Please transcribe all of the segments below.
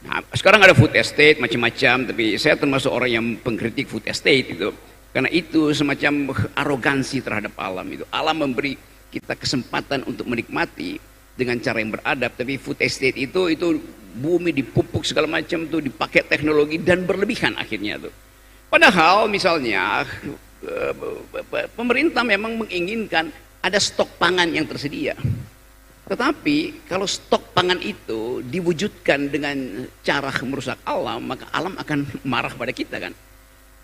Nah, sekarang ada food estate macam-macam, tapi saya termasuk orang yang pengkritik food estate itu. Karena itu semacam arogansi terhadap alam itu. Alam memberi kita kesempatan untuk menikmati dengan cara yang beradab, tapi food estate itu bumi dipupuk segala macam tuh, dipakai teknologi dan berlebihan akhirnya tuh. Padahal misalnya pemerintah memang menginginkan ada stok pangan yang tersedia. Tetapi kalau stok pangan itu diwujudkan dengan cara merusak alam, maka alam akan marah pada kita kan.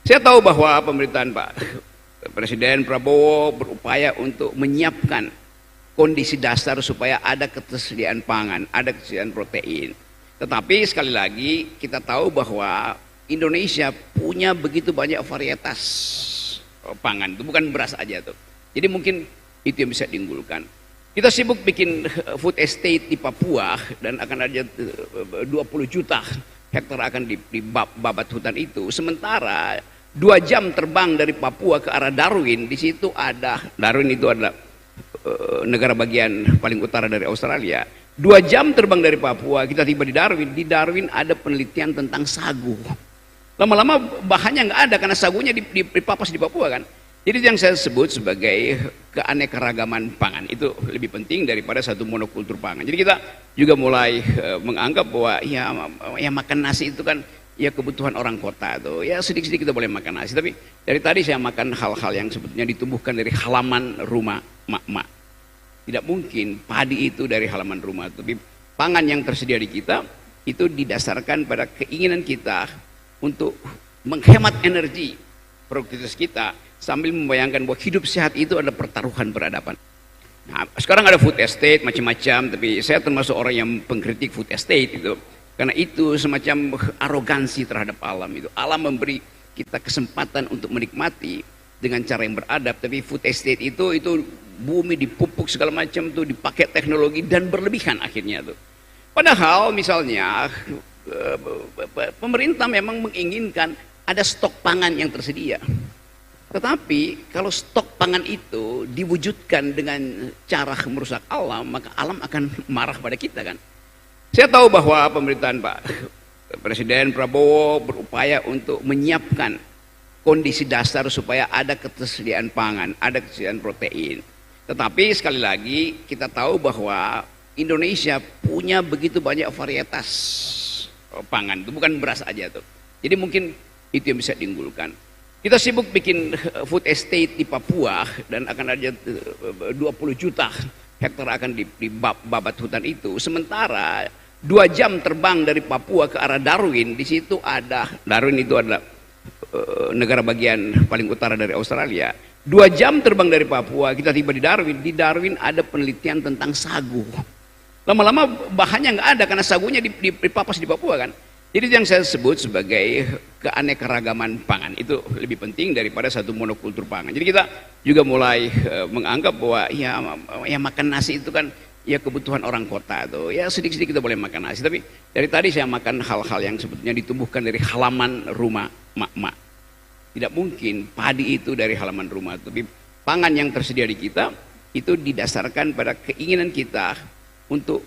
Saya tahu bahwa pemerintahan Pak Presiden Prabowo berupaya untuk menyiapkan kondisi dasar supaya ada ketersediaan pangan, ada ketersediaan protein. Tetapi sekali lagi kita tahu bahwa Indonesia punya begitu banyak varietas pangan, itu bukan beras aja tuh. Jadi mungkin itu yang bisa diunggulkan. Kita sibuk bikin food estate di Papua dan akan ada 20 juta hektar akan dibabat hutan itu. Sementara 2 jam terbang dari Papua ke arah Darwin, di situ ada, Darwin itu adalah negara bagian paling utara dari Australia. 2 jam terbang dari Papua, kita tiba di Darwin. Di Darwin ada penelitian tentang sagu. Lama-lama bahannya nggak ada karena sagunya dipapas di Papua kan. Jadi yang saya sebut sebagai keanekaragaman pangan itu lebih penting daripada satu monokultur pangan. Jadi kita juga mulai menganggap bahwa ya makan nasi itu kan ya kebutuhan orang kota tuh. Ya sedikit-sedikit kita boleh makan nasi. Tapi dari tadi saya makan hal-hal yang sebetulnya ditumbuhkan dari halaman rumah mak-mak. Tidak mungkin padi itu dari halaman rumah. Tapi pangan yang tersedia di kita itu didasarkan pada keinginan kita untuk menghemat energi produktivitas kita, sambil membayangkan bahwa hidup sehat itu adalah pertaruhan peradaban. Nah, sekarang ada food estate macam-macam, tapi saya termasuk orang yang pengkritik food estate itu. Karena itu semacam arogansi terhadap alam itu. Alam memberi kita kesempatan untuk menikmati dengan cara yang beradab, tapi food estate itu bumi dipupuk segala macam tuh, dipakai teknologi dan berlebihan akhirnya tuh. Padahal misalnya pemerintah memang menginginkan ada stok pangan yang tersedia. Tetapi kalau stok pangan itu diwujudkan dengan cara merusak alam, maka alam akan marah pada kita kan. Saya tahu bahwa pemerintahan Pak Presiden Prabowo berupaya untuk menyiapkan kondisi dasar supaya ada ketersediaan pangan, ada ketersediaan protein. Tetapi sekali lagi kita tahu bahwa Indonesia punya begitu banyak varietas pangan, itu bukan beras aja tuh. Jadi mungkin itu yang bisa diunggulkan. Kita sibuk bikin food estate di Papua dan akan ada 20 juta hektar akan dibabat hutan itu. Sementara 2 jam terbang dari Papua ke arah Darwin, di situ ada, Darwin itu adalah negara bagian paling utara dari Australia. 2 jam terbang dari Papua, kita tiba di Darwin. Di Darwin ada penelitian tentang sagu. Lama-lama bahannya nggak ada karena sagunya dipapas di Papua kan. Jadi yang saya sebut sebagai keanekaragaman pangan itu lebih penting daripada satu monokultur pangan. Jadi kita juga mulai menganggap bahwa ya makan nasi itu kan ya kebutuhan orang kota tuh. Ya sedikit-sedikit kita boleh makan nasi. Tapi dari tadi saya makan hal-hal yang sebetulnya ditumbuhkan dari halaman rumah mak-mak. Tidak mungkin padi itu dari halaman rumah. Tapi pangan yang tersedia di kita itu didasarkan pada keinginan kita untuk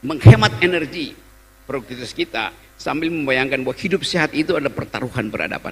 menghemat energi produktivitas kita, sambil membayangkan bahwa hidup sehat itu adalah pertaruhan peradaban.